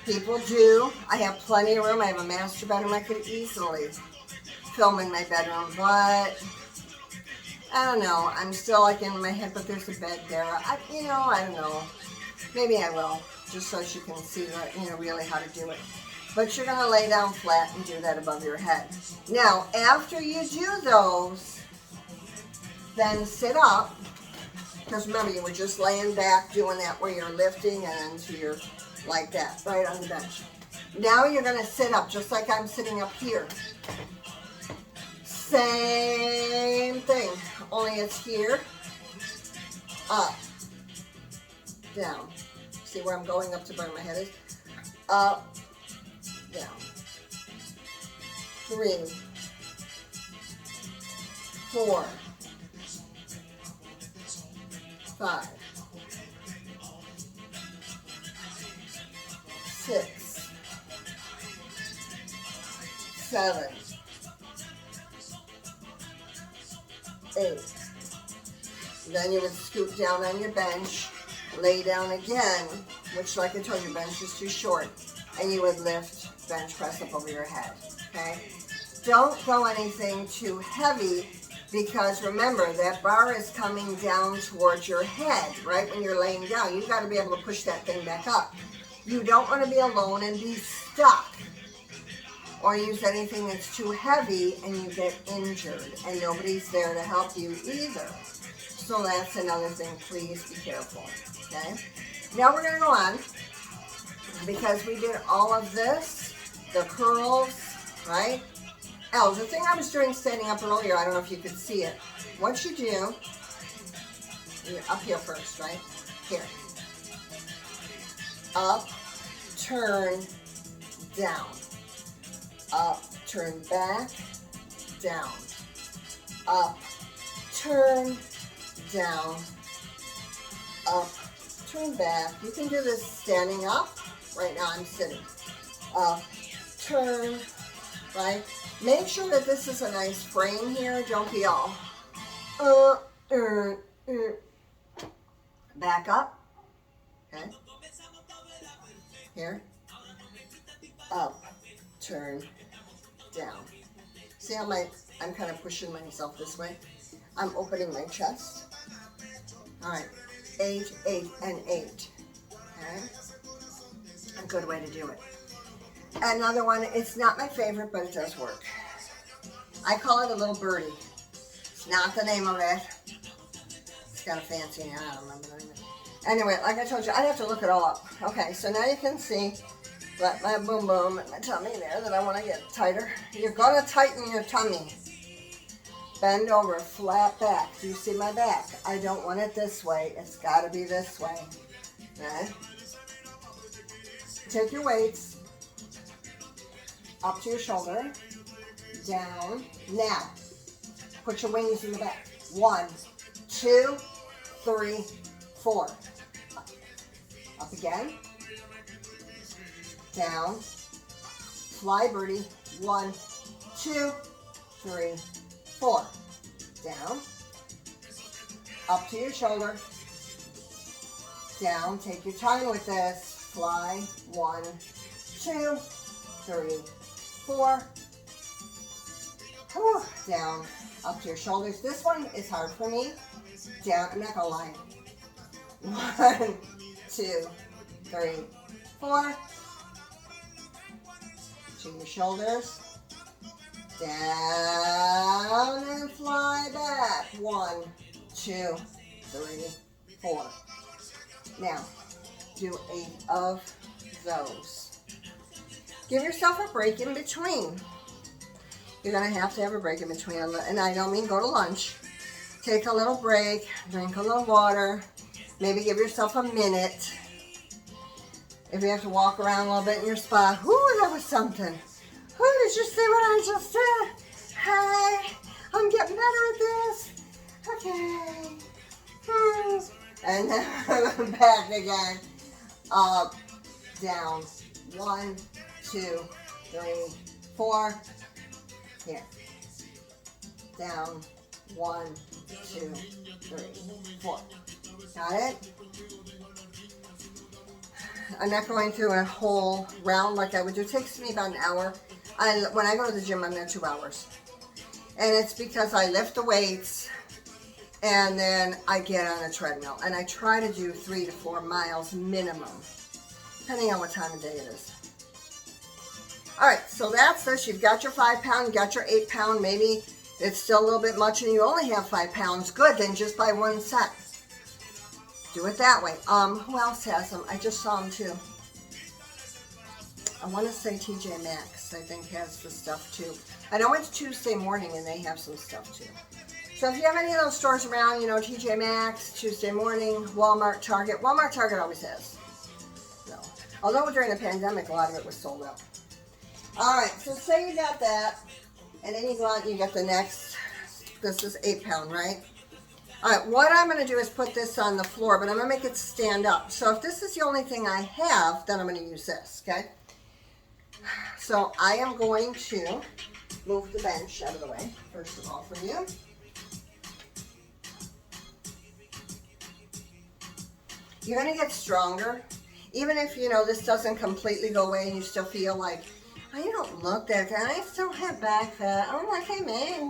People do. I have plenty of room. I have a master bedroom. I could easily film in my bedroom, but I don't know. I'm still like in my head, but there's a bed there. I don't know. Maybe I will, just so you can see what, really how to do it. But you're going to lay down flat and do that above your head. Now, after you do those, then sit up, because remember, you were just laying back doing that where you're lifting and so you're like that, right on the bench. Now you're going to sit up just like I'm sitting up here. Same thing, only it's here, up, down. See where I'm going up to where my head is? Up, down. 3, 4, 5, 6, 7, 8. Then you would scoot down on your bench, lay down again, which like I told you, bench is too short, and you would lift, bench press up over your head, okay? Don't go anything too heavy, because remember, that bar is coming down towards your head, right? When you're laying down, you've got to be able to push that thing back up. You don't want to be alone and be stuck or use anything that's too heavy and you get injured and nobody's there to help you either. So that's another thing. Please be careful, okay? Now we're going to go on, because we did all of this, the curls, right? Oh, the thing I was doing standing up earlier, I don't know if you could see it. What you do, you're up here first, right? Here. Up, turn, down. Up, turn back, down. Up, turn, down. Up, turn back. You can do this standing up. Right now I'm sitting. Up, turn, right? Make sure that this is a nice frame here. Don't be all, back up, okay? Here, up, turn, down. See how I'm kind of pushing myself this way? I'm opening my chest. All right, 8, 8, and 8, okay? A good way to do it. Another one, it's not my favorite, but it does work. I call it a little birdie. It's not the name of it. It's got a fancy name, I don't remember the name of it. Anyway, like I told you, I'd have to look it all up. Okay, so now you can see that my boom boom and my tummy there that I want to get tighter. You're going to tighten your tummy. Bend over, flat back. Do you see my back? I don't want it this way. It's got to be this way. Okay? Take your weights up to your shoulder, down. Now, put your wings in the back. 1, 2, 3, 4. Up again. Down. Fly birdie. 1, 2, 3, 4. Down. Up to your shoulder. Down. Take your time with this. Fly. 1, 2, 3, 4. Whew. Down. Up to your shoulders. This one is hard for me. Down. I'm not gonna lie. 1, 2, 3, 4. To your shoulders. Down and fly back. 1, 2, 3, 4. Now, do 8 of those. Give yourself a break in between. You're going to have a break in between. And I don't mean go to lunch. Take a little break. Drink a little water. Maybe give yourself a minute. If you have to walk around a little bit in your spot. Whoo, that was something. Whoo, did you see what I just did? Hey, I'm getting better at this. Okay. And then back again. Up, down. 1, 2, 3, 4. Here. down. 1, 2, 3, 4. Got it? I'm not going through a whole round like I would do. It takes me about an hour. When I go to the gym, I'm there 2 hours. And it's because I lift the weights and then I get on a treadmill. And I try to do 3 to 4 miles minimum, depending on what time of day it is. All right, so that's this. You've got your 5 pound, you got your 8 pound. Maybe it's still a little bit much and you only have 5 pounds. Good, then just buy 1 set. Do it that way. Who else has them? I just saw them too. I want to say TJ Maxx, I think, has the stuff too. I know it's Tuesday morning and they have some stuff too. So if you have any of those stores around, you know, TJ Maxx, Tuesday morning, Walmart, Target. Walmart, Target always has. So, although during the pandemic, a lot of it was sold out. All right, so say you got that, and then you go out and you got the next, this is 8 pound, right? All right, what I'm going to do is put this on the floor, but I'm going to make it stand up. So if this is the only thing I have, then I'm going to use this, okay? So I am going to move the bench out of the way, first of all, for you. You're going to get stronger. Even if, you know, this doesn't completely go away and you still feel like, oh, you don't look that good. I still have back fat. I'm like, hey, man,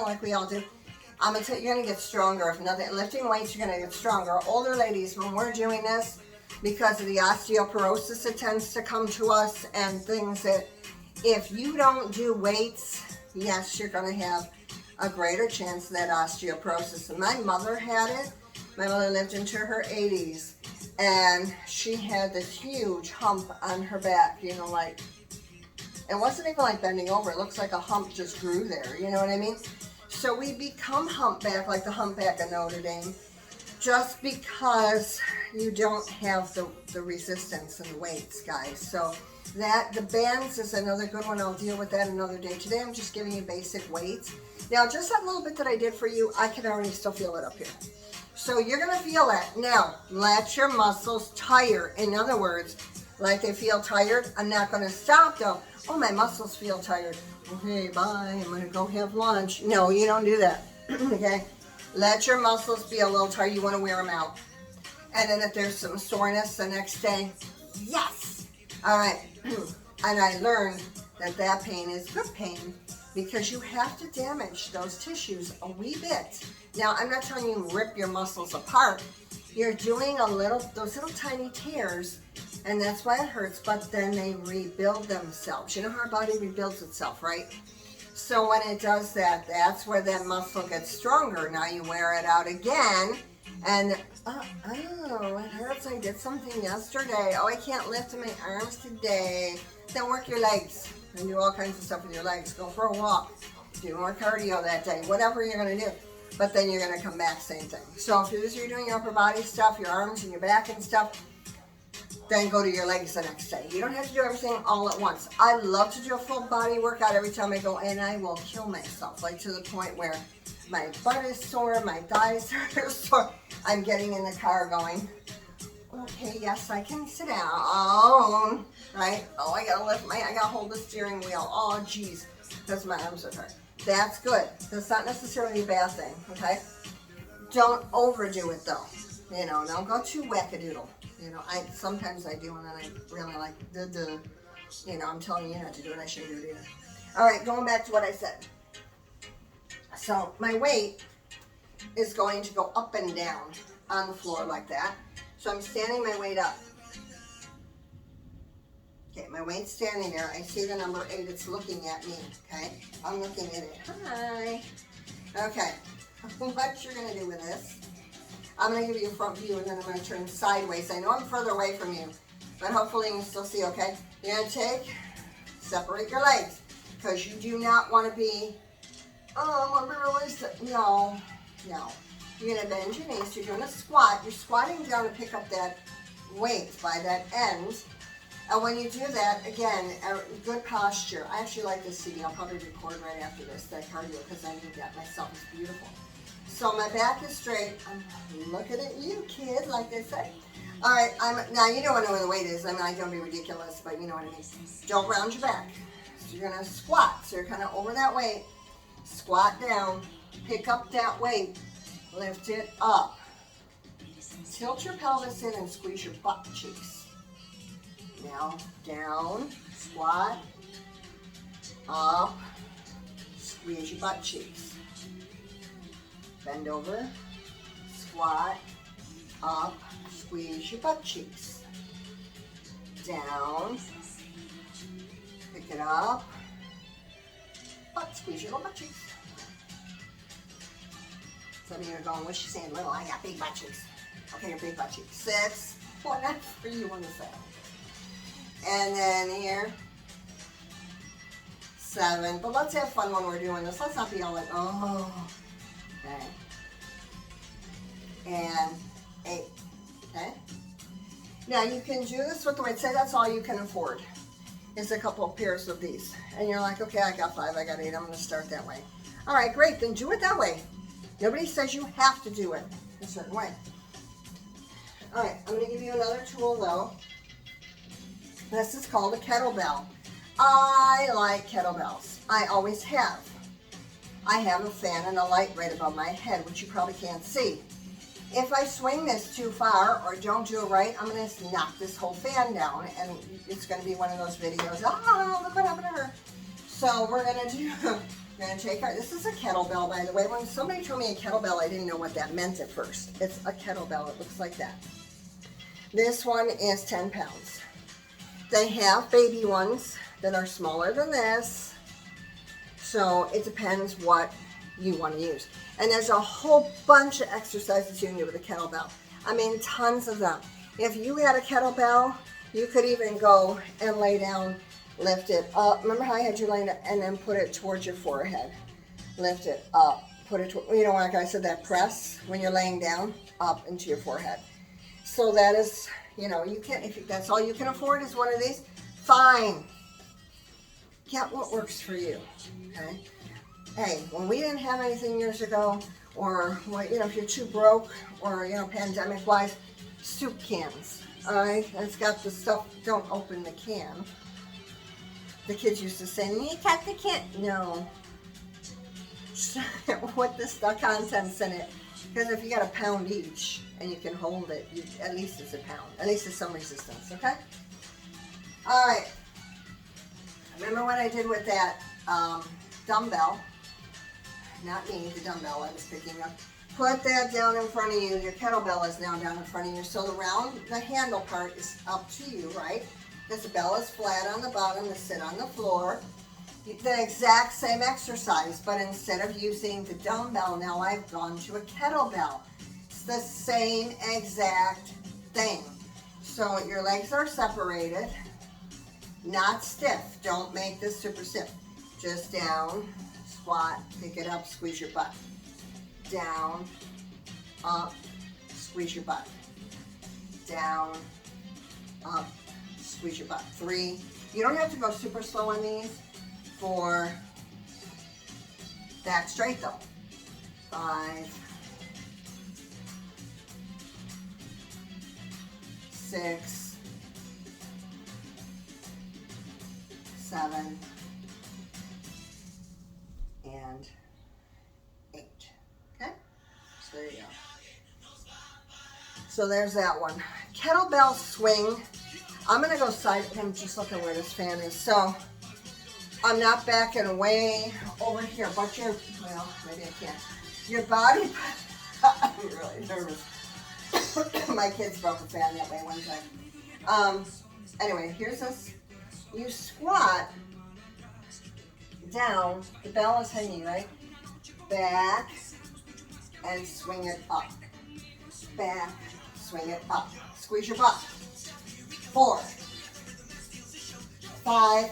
like we all do. I'm going to tell you, you're going to get stronger. If nothing, lifting weights, you're going to get stronger. Older ladies, when we're doing this, because of the osteoporosis that tends to come to us and things that, if you don't do weights, yes, you're going to have a greater chance of that osteoporosis. And my mother had it. My mother lived into her 80s, and she had this huge hump on her back, you know, like, it wasn't even like bending over. It looks like a hump just grew there, you know what I mean? So we become humpback, like the humpback of Notre Dame, just because you don't have the resistance and the weights, guys. So that, the bands is another good one. I'll deal with that another day. Today I'm just giving you basic weights. Now, just that little bit that I did for you, I can already still feel it up here. So you're going to feel that. Now, let your muscles tire. In other words, like they feel tired, I'm not going to stop though. Oh, my muscles feel tired. Okay, bye. I'm going to go have lunch. No, you don't do that. Okay? Let your muscles be a little tired. You want to wear them out. And then if there's some soreness the next day, yes. All right. And I learned that that pain is good pain because you have to damage those tissues a wee bit. Now, I'm not telling you rip your muscles apart. You're doing those little tiny tears, and that's why it hurts, but then they rebuild themselves. You know how our body rebuilds itself, right? So when it does that, that's where that muscle gets stronger. Now you wear it out again, and oh, it hurts. I did something yesterday. Oh, I can't lift my arms today. Then work your legs and do all kinds of stuff with your legs. Go for a walk. Do more cardio that day. Whatever you're going to do. But then you're going to come back, same thing. So if you're doing your upper body stuff, your arms and your back and stuff, then go to your legs the next day. You don't have to do everything all at once. I love to do a full body workout every time I go, and I will kill myself, like to the point where my butt is sore, my thighs are sore. I'm getting in the car going, okay, yes, I can sit down, right? Oh, I gotta hold the steering wheel. Oh, geez, because my arms are tired. That's good. That's not necessarily a bad thing, okay? Don't overdo it though. You know, don't go too wackadoodle. You know, sometimes I do, and then I really like you know, I'm telling you not to do it. I shouldn't do it either. All right, going back to what I said. So my weight is going to go up and down on the floor like that. So I'm standing my weight up. Okay, my weight's standing there. I see the number 8. It's looking at me, okay? I'm looking at it. Hi. Okay, what you're going to do with this, I'm going to give you a front view, and then I'm going to turn sideways. I know I'm further away from you, but hopefully you can still see, okay? You're going to separate your legs, because you do not want to be, oh, I'm going to be really stiff. No. You're going to bend your knees. You're doing a squat. You're squatting down to pick up that weight by that end. And when you do that, again, good posture. I actually like this CD. I'll probably record right after this, that cardio, because I need that myself. It's beautiful. So my back is straight. I'm looking at you, kid, like they say. All right, now you don't know where the weight is. I'm not going to be ridiculous, but you know what I mean. Don't round your back. So you're going to squat. So you're kind of over that weight. Squat down, pick up that weight, lift it up. Tilt your pelvis in and squeeze your butt cheeks. Now down, squat, up, squeeze your butt cheeks. Bend over, squat, up, squeeze your butt cheeks. Down, pick it up, butt, squeeze your little butt cheeks. Some of you are going, what's she saying? Little, I got big butt cheeks. Okay, your big butt cheeks. 6, whatever you want to say. And then here, 7. But let's have fun when we're doing this. Let's not be all like, oh. Okay. And 8. Okay. Now you can do this with the weight. Say that's all you can afford. Is a couple of pairs of these. And you're like, okay, I got 5, I got 8. I'm going to start that way. All right, great. Then do it that way. Nobody says you have to do it a certain way. All right, I'm going to give you another tool though. This is called a kettlebell. I like kettlebells. I always have. I have a fan and a light right above my head, which you probably can't see. If I swing this too far or don't do it right, I'm going to knock this whole fan down, and it's going to be one of those videos. Oh, look what happened to her. So we're going to do, we're going to take our, this is a kettlebell, by the way. When somebody told me a kettlebell, I didn't know what that meant at first. It's a kettlebell. It looks like that. This one is 10 pounds. They have baby ones that are smaller than this. So it depends what you want to use. And there's a whole bunch of exercises you can do with a kettlebell. I mean, tons of them. If you had a kettlebell, you could even go and lay down, lift it up. Remember how I had you lay down and then put it towards your forehead. Lift it up, put it, you know, like I said, that press when you're laying down up into your forehead. So that is, you know, you can, if that's all you can afford is one of these, fine. Get what works for you, okay? Hey, when we didn't have anything years ago, or, you know, if you're too broke, or, you know, pandemic-wise, soup cans, all right? It's got the stuff, don't open the can. The kids used to say, you cut the can. No. What the contents in it. Because if you got a pound each, and you can hold it, at least it's a pound. At least it's some resistance, okay? All right. Remember what I did with that dumbbell? Not me, the dumbbell I was picking up. Put that down in front of you. Your kettlebell is now down in front of you. So the handle part is up to you, right? This bell is flat on the bottom to sit on the floor. The exact same exercise, but instead of using the dumbbell, now I've gone to a kettlebell. It's the same exact thing. So your legs are separated, not stiff. Don't make this super stiff. Just down, squat, pick it up, squeeze your butt. Down, up, squeeze your butt. Down, up, squeeze your butt. 3. You don't have to go super slow on these. 4. Back straight though. 5. 6. 7. And 8. Okay? So there you go. So there's that one. Kettlebell swing. I'm going to go side. I'm just looking where this fan is. So I'm not backing away over here, but well, maybe I can't. Your body, I'm really nervous. My kids broke a fan that way one time. Anyway, here's this. You squat down, the bell is hanging, right? Back, and swing it up. Back, swing it up. Squeeze your butt. 4, 5,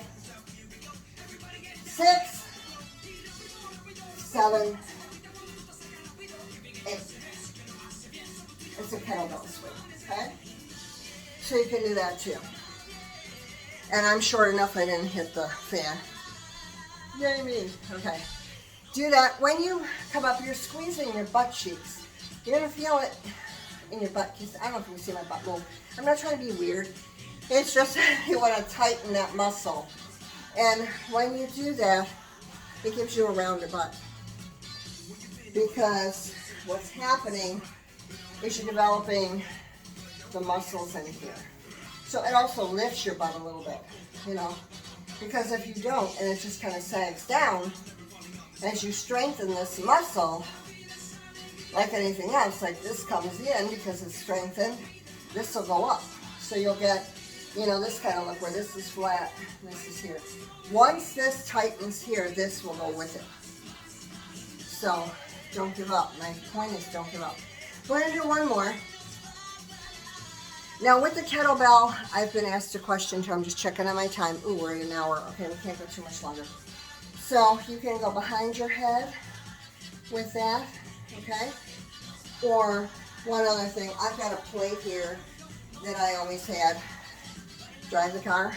6, 7, 8. It's a kettlebell swing, okay? So you can do that too. And I'm short enough I didn't hit the fan. Yay me. Okay. Do that. When you come up, you're squeezing your butt cheeks. You're going to feel it in your butt. I don't know if you can see my butt move. I'm not trying to be weird. It's just you want to tighten that muscle. And when you do that, It gives you a rounder butt. Because what's happening is you're developing the muscles in here. So it also lifts your butt a little bit, you know. Because if you don't, and it just kind of sags down, as you strengthen this muscle, like anything else, like this comes in because it's strengthened, this will go up. So you'll get, you know, this kind of look where this is flat, this is here. Once this tightens here, this will go with it. So don't give up. My point is don't give up. We're going to do one more. Now with the kettlebell, I've been asked a question too. I'm just checking on my time. Ooh, we're at an hour. Okay, we can't go too much longer. So you can go behind your head with that, okay? Or one other thing, I've got a plate here that I always had. Drive the car.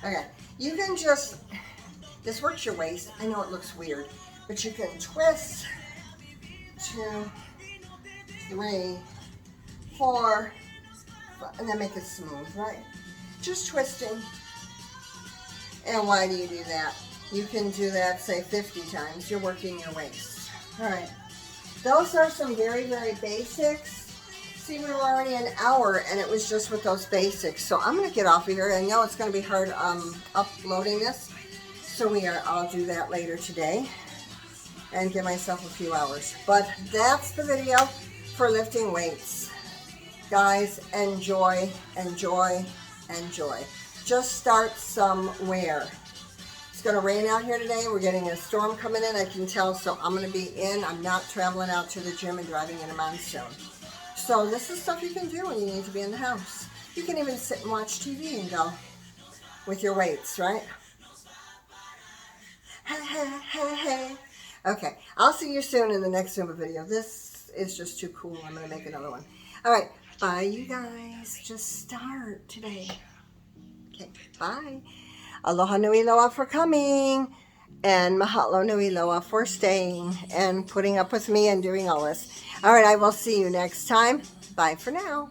Okay, you can just, this works your waist. I know it looks weird, but you can twist 2, 3, 4, and then make it smooth, right? Just twisting. And why do you do that? You can do that, say, 50 times. You're working your waist. All right. Those are some very, very basics. See, we were already an hour, and it was just with those basics. So I'm going to get off of here. I know it's going to be hard uploading this. So I'll do that later today and give myself a few hours. But that's the video for lifting weights. Guys, enjoy, enjoy, enjoy. Just start somewhere. It's going to rain out here today. We're getting a storm coming in, I can tell, so I'm going to be in. I'm not traveling out to the gym and driving in a monsoon. So this is stuff you can do when you need to be in the house. You can even sit and watch TV and go with your weights, right? Hey, hey, hey, hey. Okay, I'll see you soon in the next Zumba video. This is just too cool. I'm going to make another one. All right. Bye, you guys. Just start today. Okay, bye. Aloha nui loa for coming. And mahalo nui loa for staying and putting up with me and doing all this. All right, I will see you next time. Bye for now.